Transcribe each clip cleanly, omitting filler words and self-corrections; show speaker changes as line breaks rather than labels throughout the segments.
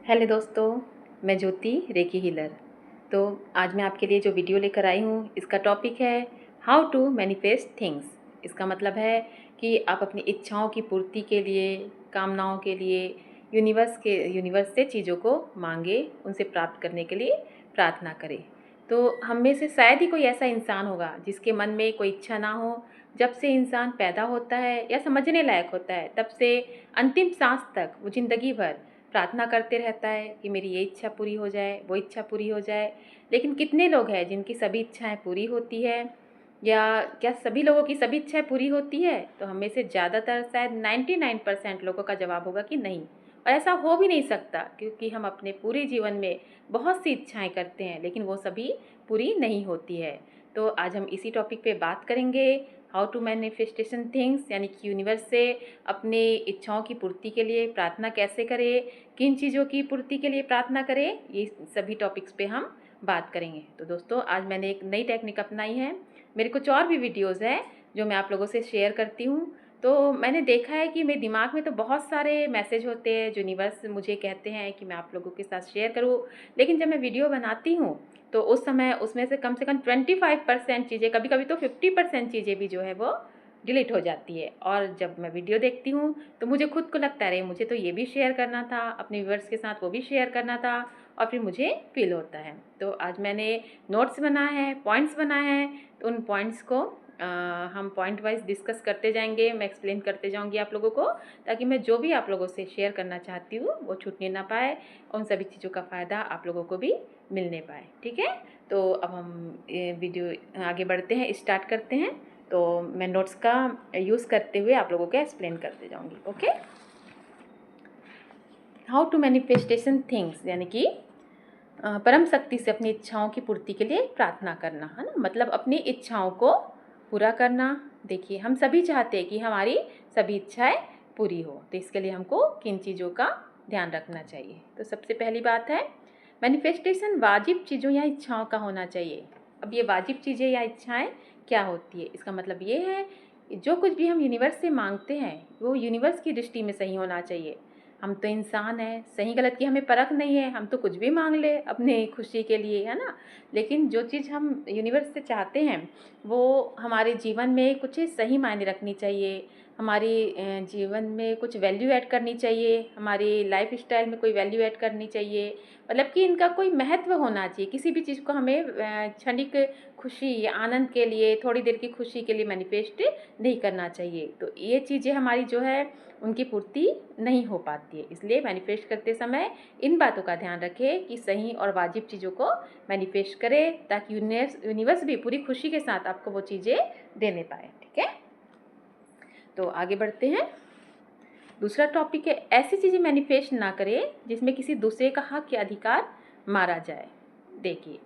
Hello दोस्तों, मैं ज्योति recce healer. तो आज मैं आपके लिए जो वीडियो लेकर आई हूँ, इसका टॉपिक है हाउ टू मैनिफेस्ट थिंग्स। इसका मतलब है कि आप अपनी इच्छाओं की पूर्ति के लिए, कामनाओं के लिए यूनिवर्स से चीज़ों को मांगे, उनसे प्राप्त करने के लिए प्रार्थना करें। तो हम में से शायद ही कोई ऐसा इंसान होगा जिसके मन में कोई इच्छा ना हो। जब से इंसान पैदा होता है या समझने लायक होता है, तब से अंतिम सांस तक वो ज़िंदगी भर प्रार्थना करते रहता है कि मेरी ये इच्छा पूरी हो जाए, वो इच्छा पूरी हो जाए। लेकिन कितने लोग हैं जिनकी सभी इच्छाएं पूरी होती है, या क्या सभी लोगों की सभी इच्छाएं पूरी होती है? तो हम में से ज़्यादातर, शायद 99% लोगों का जवाब होगा कि नहीं। और ऐसा हो भी नहीं सकता, क्योंकि हम अपने पूरे जीवन में बहुत सी इच्छाएं करते हैं, लेकिन वो सभी पूरी नहीं होती है। तो आज हम इसी टॉपिक पे बात करेंगे, हाउ टू मैनिफेस्टेशन थिंग्स, यानी कि यूनिवर्स से अपने इच्छाओं की पूर्ति के लिए प्रार्थना कैसे करें, किन चीज़ों की पूर्ति के लिए प्रार्थना करें, ये सभी टॉपिक्स पे हम बात करेंगे। तो दोस्तों, आज मैंने एक नई टेक्निक अपनाई है। मेरे कुछ और भी वीडियोज़ हैं जो मैं आप लोगों से शेयर करती हूँ। तो मैंने देखा है कि मेरे दिमाग में तो बहुत सारे मैसेज होते हैं जो यूनिवर्स मुझे कहते हैं कि मैं आप लोगों के साथ शेयर करूँ, लेकिन जब मैं वीडियो बनाती हूँ तो उस समय उसमें से कम 25% चीज़ें, कभी कभी तो 50% चीज़ें भी जो है वो डिलीट हो जाती है। और जब मैं वीडियो देखती हूँ तो मुझे खुद को लगता है, अरे मुझे तो ये भी शेयर करना था अपने व्यूअर्स के साथ, वो भी शेयर करना था, और फिर मुझे फील होता है। तो आज मैंने नोट्स बनाए हैं, पॉइंट्स बनाए हैं। तो उन पॉइंट्स को हम पॉइंट वाइज डिस्कस करते जाएंगे, मैं एक्सप्लेन करते जाऊंगी आप लोगों को, ताकि मैं जो भी आप लोगों से शेयर करना चाहती हूँ वो छूटने ना पाए, और उन सभी चीज़ों का फ़ायदा आप लोगों को भी मिलने पाए। ठीक है, तो अब हम ये वीडियो आगे बढ़ते हैं, स्टार्ट करते हैं। तो मैं नोट्स का यूज़ करते हुए आप लोगों को एक्सप्लेन करते जाऊंगी। Okay, how to manifestation things, यानी कि परम शक्ति से अपनी इच्छाओं की पूर्ति के लिए प्रार्थना करना, है ना। मतलब अपनी इच्छाओं को पूरा करना। देखिए, हम सभी चाहते हैं कि हमारी सभी इच्छाएं पूरी हो, तो इसके लिए हमको किन चीज़ों का ध्यान रखना चाहिए। तो सबसे पहली बात है, मैनिफेस्टेशन वाजिब चीज़ों या इच्छाओं का होना चाहिए। अब ये वाजिब चीज़ें या इच्छाएं क्या होती है? इसका मतलब ये है कि जो कुछ भी हम यूनिवर्स से मांगते हैं वो यूनिवर्स की दृष्टि में सही होना चाहिए। हम तो इंसान हैं, सही गलत की हमें परख नहीं है, हम तो कुछ भी मांग ले अपने खुशी के लिए, है ना। लेकिन जो चीज़ हम यूनिवर्स से चाहते हैं वो हमारे जीवन में कुछ सही मायने रखनी चाहिए, हमारी जीवन में कुछ वैल्यू ऐड करनी चाहिए, हमारी लाइफ स्टाइल में कोई वैल्यू ऐड करनी चाहिए। मतलब कि इनका कोई महत्व होना चाहिए। किसी भी चीज़ को हमें क्षणिक खुशी या आनंद के लिए, थोड़ी देर की खुशी के लिए मैनिफेस्ट नहीं करना चाहिए। तो ये चीज़ें हमारी जो है उनकी पूर्ति नहीं हो पाती है। इसलिए मैनिफेस्ट करते समय इन बातों का ध्यान रखें कि सही और वाजिब चीज़ों को मैनिफेस्ट करें, ताकि यूनिवर्स भी पूरी खुशी के साथ आपको वो चीज़ें देने पाए। ठीक है, तो आगे बढ़ते हैं। दूसरा टॉपिक है, ऐसी चीज़ें मैनिफेस्ट ना करें जिसमें किसी दूसरे का हक या अधिकार मारा जाए। देखिए,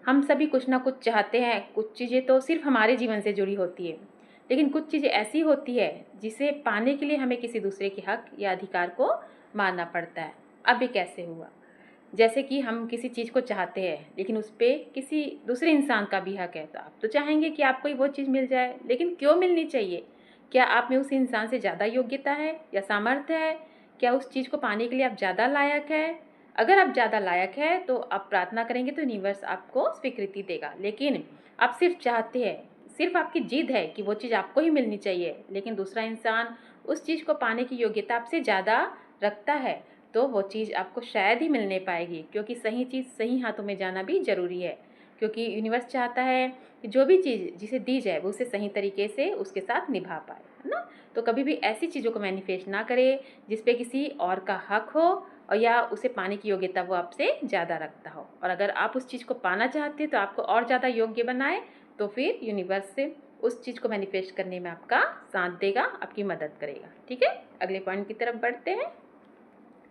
हम सभी कुछ ना कुछ चाहते हैं। कुछ चीज़ें तो सिर्फ हमारे जीवन से जुड़ी होती है, लेकिन कुछ चीज़ें ऐसी होती है जिसे पाने के लिए हमें किसी दूसरे के हक या अधिकार को मानना पड़ता है। अब ये कैसे हुआ? जैसे कि हम किसी चीज़ को चाहते हैं, लेकिन उस पर किसी दूसरे इंसान का भी हक है, तो आप तो चाहेंगे कि आपको वो चीज़ मिल जाए। लेकिन क्यों मिलनी चाहिए? क्या आप में उस इंसान से ज़्यादा योग्यता है या सामर्थ्य है? क्या उस चीज़ को पाने के लिए आप ज़्यादा लायक है? अगर आप ज़्यादा लायक है तो आप प्रार्थना करेंगे तो यूनिवर्स आपको स्वीकृति देगा। लेकिन आप सिर्फ चाहते हैं, सिर्फ आपकी जिद है कि वो चीज़ आपको ही मिलनी चाहिए, लेकिन दूसरा इंसान उस चीज़ को पाने की योग्यता आपसे ज़्यादा रखता है, तो वो चीज़ आपको शायद ही मिलने पाएगी। क्योंकि सही चीज़ सही हाथों में जाना भी ज़रूरी है, क्योंकि यूनिवर्स चाहता है कि जो भी चीज़ जिसे दी जाए वो उसे सही तरीके से उसके साथ निभा पाए, है ना। तो कभी भी ऐसी चीज़ों को मैनिफेस्ट ना करें जिस पे किसी और का हक हो, और या उसे पाने की योग्यता वो आपसे ज़्यादा रखता हो। और अगर आप उस चीज़ को पाना चाहते हैं तो आपको और ज़्यादा योग्य बनाए, तो फिर यूनिवर्स से उस चीज़ को मैनिफेस्ट करने में आपका साथ देगा, आपकी मदद करेगा। ठीक है, अगले पॉइंट की तरफ बढ़ते हैं।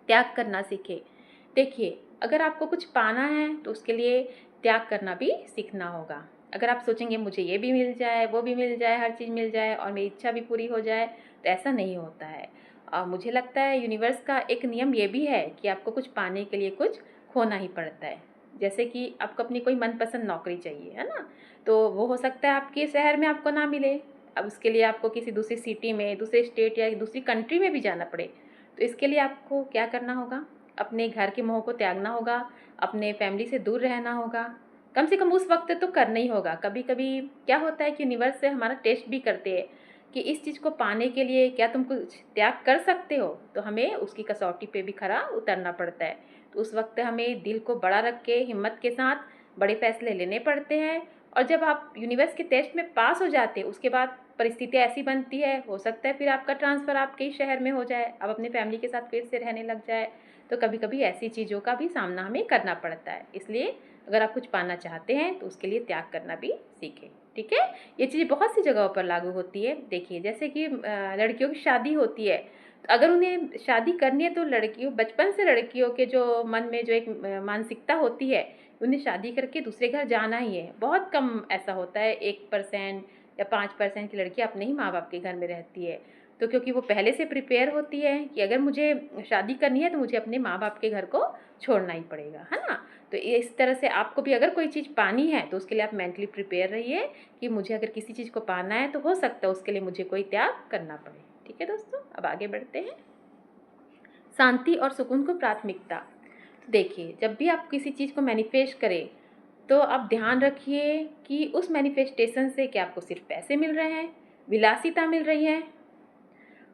त्याग करना सीखे। देखिए, अगर आपको कुछ पाना है तो उसके लिए त्याग करना भी सीखना होगा। अगर आप सोचेंगे मुझे ये भी मिल जाए, वो भी मिल जाए, हर चीज़ मिल जाए और मेरी इच्छा भी पूरी हो जाए, तो ऐसा नहीं होता है। मुझे लगता है यूनिवर्स का एक नियम ये भी है कि आपको कुछ पाने के लिए कुछ खोना ही पड़ता है। जैसे कि आपको अपनी कोई मनपसंद नौकरी चाहिए, है ना, तो वो हो सकता है आपके शहर में आपको ना मिले। अब उसके लिए आपको किसी दूसरी सिटी में, दूसरे स्टेट या दूसरी कंट्री में भी जाना पड़े। तो इसके लिए आपको क्या करना होगा? अपने घर के मोह को त्यागना होगा, अपने फैमिली से दूर रहना होगा, कम से कम उस वक्त तो करना ही होगा। कभी कभी क्या होता है कि यूनिवर्स से हमारा टेस्ट भी करते हैं कि इस चीज़ को पाने के लिए क्या तुम कुछ त्याग कर सकते हो, तो हमें उसकी कसौटी पे भी खरा उतरना पड़ता है। तो उस वक्त हमें दिल को बड़ा रख के हिम्मत के साथ बड़े फैसले लेने पड़ते हैं। और जब आप यूनिवर्स के टेस्ट में पास हो जाते हैं, उसके बाद परिस्थितियाँ ऐसी बनती है, हो सकता है फिर आपका ट्रांसफ़र आपके ही शहर में हो जाए, आप अपने फैमिली के साथ फिर से रहने लग जाए। तो कभी कभी ऐसी चीज़ों का भी सामना हमें करना पड़ता है। इसलिए अगर आप कुछ पाना चाहते हैं तो उसके लिए त्याग करना भी सीखें, ठीक है। ये चीज़ बहुत सी जगहों पर लागू होती है। देखिए जैसे कि लड़कियों की शादी होती है, तो अगर उन्हें शादी करनी है तो लड़कियों बचपन से लड़कियों के जो मन में जो एक मानसिकता होती है, उन्हें शादी करके दूसरे घर जाना ही है। बहुत कम ऐसा होता है, 1% या 5% की लड़कियाँ अपने ही माँ बाप के घर में रहती है। तो क्योंकि वो पहले से प्रिपेयर होती है कि अगर मुझे शादी करनी है तो मुझे अपने माँ बाप के घर को छोड़ना ही पड़ेगा, है ना। तो इस तरह से आपको भी अगर कोई चीज़ पानी है तो उसके लिए आप मेंटली प्रिपेयर रहिए कि मुझे अगर किसी चीज़ को पाना है तो हो सकता है उसके लिए मुझे कोई त्याग करना पड़े, ठीक है दोस्तों। अब आगे बढ़ते हैं। शांति और सुकून को प्राथमिकता। तो देखिए जब भी आप किसी चीज़ को मैनिफेस्ट करें तो आप ध्यान रखिए कि उस मैनिफेस्टेशन से क्या आपको सिर्फ पैसे मिल रहे हैं, विलासिता मिल रही है,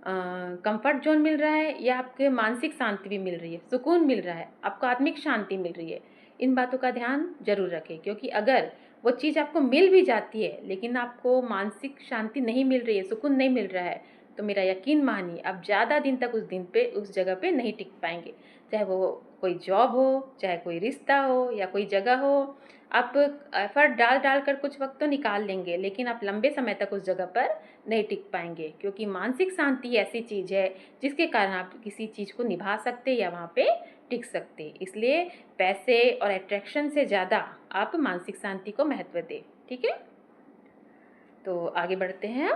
कंफर्ट जोन मिल रहा है, या आपके मानसिक शांति भी मिल रही है, सुकून मिल रहा है, आपको आत्मिक शांति मिल रही है। इन बातों का ध्यान जरूर रखें, क्योंकि अगर वो चीज़ आपको मिल भी जाती है लेकिन आपको मानसिक शांति नहीं मिल रही है, सुकून नहीं मिल रहा है, तो मेरा यकीन मानिए आप ज़्यादा दिन तक उस जगह पे नहीं टिक पाएंगे। चाहे वो कोई जॉब हो, चाहे कोई रिश्ता हो या कोई जगह हो, आप एफर्ट डाल डाल कर कुछ वक्त तो निकाल लेंगे लेकिन आप लंबे समय तक उस जगह पर नहीं टिक पाएंगे। क्योंकि मानसिक शांति ऐसी चीज़ है जिसके कारण आप किसी चीज़ को निभा सकते या वहाँ पे टिक सकते। इसलिए पैसे और अट्रैक्शन से ज़्यादा आप मानसिक शांति को महत्व दें, ठीक है। तो आगे बढ़ते हैं।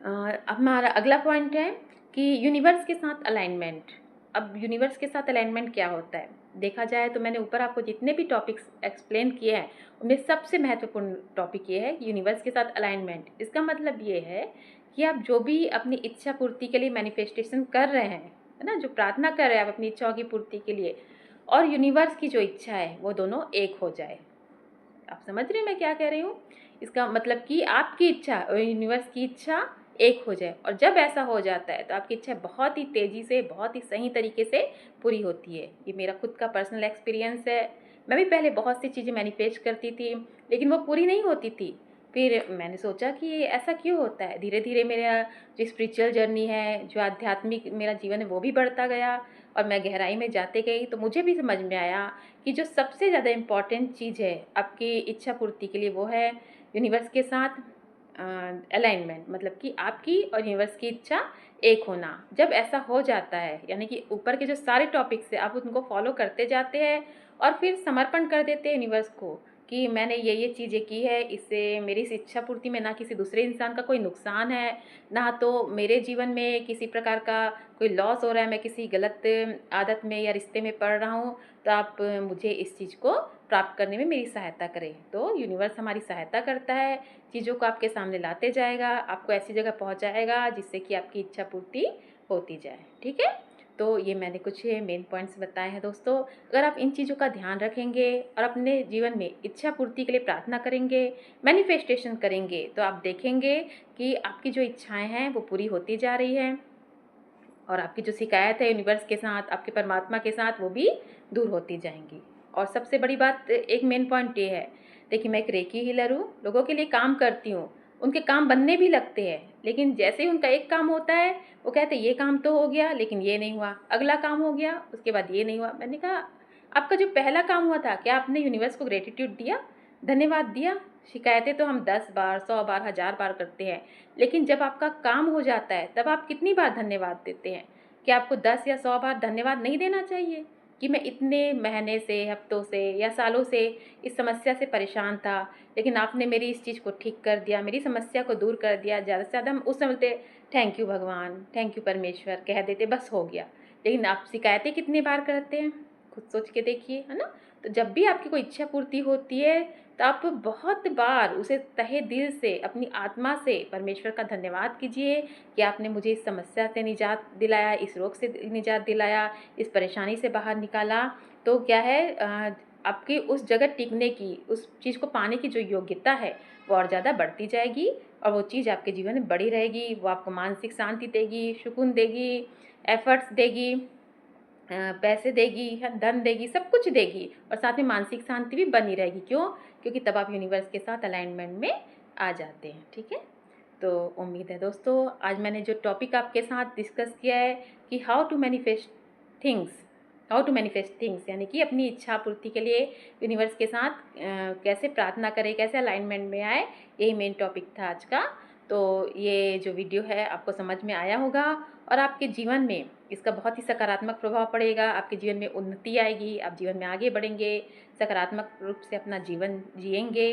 अब हमारा अगला पॉइंट है कि यूनिवर्स के साथ अलाइनमेंट। अब यूनिवर्स के साथ अलाइनमेंट क्या होता है, देखा जाए तो मैंने ऊपर आपको जितने भी टॉपिक्स एक्सप्लेन किए हैं उनमें सबसे महत्वपूर्ण टॉपिक ये है कि यूनिवर्स के साथ अलाइनमेंट। इसका मतलब ये है कि आप जो भी अपनी इच्छा पूर्ति के लिए मैनिफेस्टेशन कर रहे हैं, है ना, जो प्रार्थना कर रहे हैं आप अपनी इच्छाओं की पूर्ति के लिए, और यूनिवर्स की जो इच्छा है वो दोनों एक हो जाए। आप समझ रहे हैं मैं क्या कह रही हूँ। इसका मतलब कि आपकी इच्छा और यूनिवर्स की इच्छा एक हो जाए, और जब ऐसा हो जाता है तो आपकी इच्छा बहुत ही तेज़ी से, बहुत ही सही तरीके से पूरी होती है। ये मेरा खुद का पर्सनल एक्सपीरियंस है। मैं भी पहले बहुत सी चीज़ें मैनिफेस्ट करती थी लेकिन वो पूरी नहीं होती थी। फिर मैंने सोचा कि ऐसा क्यों होता है। धीरे धीरे मेरा जो स्पिरिचुअल जर्नी है, जो आध्यात्मिक मेरा जीवन है, वो भी बढ़ता गया और मैं गहराई में जाते गई तो मुझे भी समझ में आया कि जो सबसे ज़्यादा इम्पॉर्टेंट चीज़ है आपकी इच्छा पूर्ति के लिए वो है यूनिवर्स के साथ अलाइनमेंट। मतलब कि आपकी और यूनिवर्स की इच्छा एक होना। जब ऐसा हो जाता है, यानी कि ऊपर के जो सारे टॉपिक्स है आप उनको फॉलो करते जाते हैं और फिर समर्पण कर देते हैं यूनिवर्स को कि मैंने ये चीज़ें की है, इससे मेरी इस इच्छा पूर्ति में ना किसी दूसरे इंसान का कोई नुकसान है, ना तो मेरे जीवन में किसी प्रकार का कोई लॉस हो रहा है, मैं किसी गलत आदत में या रिश्ते में पड़ रहा हूँ, तो आप मुझे इस चीज़ को प्राप्त करने में मेरी सहायता करें। तो यूनिवर्स हमारी सहायता करता है, चीज़ों को आपके सामने लाते जाएगा, आपको ऐसी जगह पहुँचाएगा जिससे कि आपकी इच्छा पूर्ति होती जाए, ठीक है। तो ये मैंने कुछ मेन पॉइंट्स बताए हैं दोस्तों। अगर आप इन चीज़ों का ध्यान रखेंगे और अपने जीवन में इच्छा पूर्ति के लिए प्रार्थना करेंगे, मैनिफेस्टेशन करेंगे, तो आप देखेंगे कि आपकी जो इच्छाएं हैं वो पूरी होती जा रही है और आपकी जो शिकायत है यूनिवर्स के साथ, आपके परमात्मा के साथ, वो भी दूर होती जाएंगी। और सबसे बड़ी बात, एक मेन पॉइंट ये है, देखिए मैं एक रेकी हीलर हूँ, लोगों के लिए काम करती हूँ, उनके काम बनने भी लगते हैं, लेकिन जैसे ही उनका एक काम होता है वो कहते हैं ये काम तो हो गया लेकिन ये नहीं हुआ, अगला काम हो गया उसके बाद ये नहीं हुआ। मैंने कहा आपका जो पहला काम हुआ था, क्या आपने यूनिवर्स को ग्रेटिट्यूड दिया, धन्यवाद दिया? शिकायतें तो हम 10 बार, 100 बार, 1000 बार करते हैं, लेकिन जब आपका काम हो जाता है तब आप कितनी बार धन्यवाद देते हैं? क्या आपको 10 या 100 बार धन्यवाद नहीं देना चाहिए कि मैं इतने महीने से, हफ्तों से या सालों से इस समस्या से परेशान था, लेकिन आपने मेरी इस चीज़ को ठीक कर दिया, मेरी समस्या को दूर कर दिया। ज़्यादा से ज़्यादा हम उस समय बोलते थैंक यू भगवान, थैंक यू परमेश्वर कह देते, बस हो गया। लेकिन आप शिकायतें कितनी बार करते हैं? खुद सोच के देखिए, है ना। तो जब भी आपकी कोई इच्छा पूर्ति होती है तो आप बहुत बार उसे तहे दिल से, अपनी आत्मा से परमेश्वर का धन्यवाद कीजिए कि आपने मुझे इस समस्या से निजात दिलाया, इस रोग से निजात दिलाया, इस परेशानी से बाहर निकाला। तो क्या है, आपकी उस जगह टिकने की, उस चीज़ को पाने की जो योग्यता है वो और ज़्यादा बढ़ती जाएगी और वो चीज़ आपके जीवन में बड़ी रहेगी। वो आपको मानसिक शांति देगी, सुकून देगी, एफर्ट्स देगी, पैसे देगी, धन देगी, सब कुछ देगी और साथ में मानसिक शांति भी बनी रहेगी। क्यों? क्योंकि तब आप यूनिवर्स के साथ अलाइनमेंट में आ जाते हैं। ठीक है, तो उम्मीद है दोस्तों आज मैंने जो टॉपिक आपके साथ डिस्कस किया है कि हाउ टू मैनिफेस्ट थिंग्स, यानी कि अपनी इच्छा पूर्ति के लिए यूनिवर्स के साथ कैसे प्रार्थना करें, कैसे अलाइनमेंट में आए, यही मेन टॉपिक था आज का। तो ये जो वीडियो है आपको समझ में आया होगा और आपके जीवन में इसका बहुत ही सकारात्मक प्रभाव पड़ेगा। आपके जीवन में उन्नति आएगी, आप जीवन में आगे बढ़ेंगे, सकारात्मक रूप से अपना जीवन जिएंगे।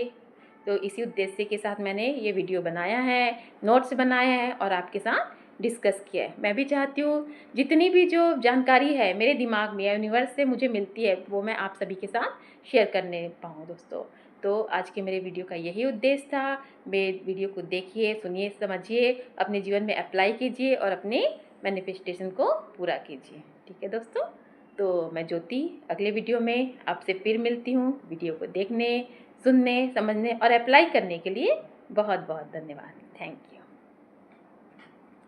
तो इसी उद्देश्य के साथ मैंने ये वीडियो बनाया है, नोट्स बनाए हैं और आपके साथ डिस्कस किया है। मैं भी चाहती हूँ जितनी भी जो जानकारी है मेरे दिमाग में या यूनिवर्स से मुझे मिलती है वो मैं आप सभी के साथ शेयर करने पाऊँ दोस्तों। तो आज के मेरे वीडियो का यही उद्देश्य था। मेरे वीडियो को देखिए, सुनिए, समझिए, अपने जीवन में अप्लाई कीजिए और अपने मैनिफेस्टेशन को पूरा कीजिए। ठीक है दोस्तों, तो मैं ज्योति अगले वीडियो में आपसे फिर मिलती हूँ। वीडियो को देखने, सुनने, समझने और अप्लाई करने के लिए बहुत बहुत धन्यवाद। Thank you.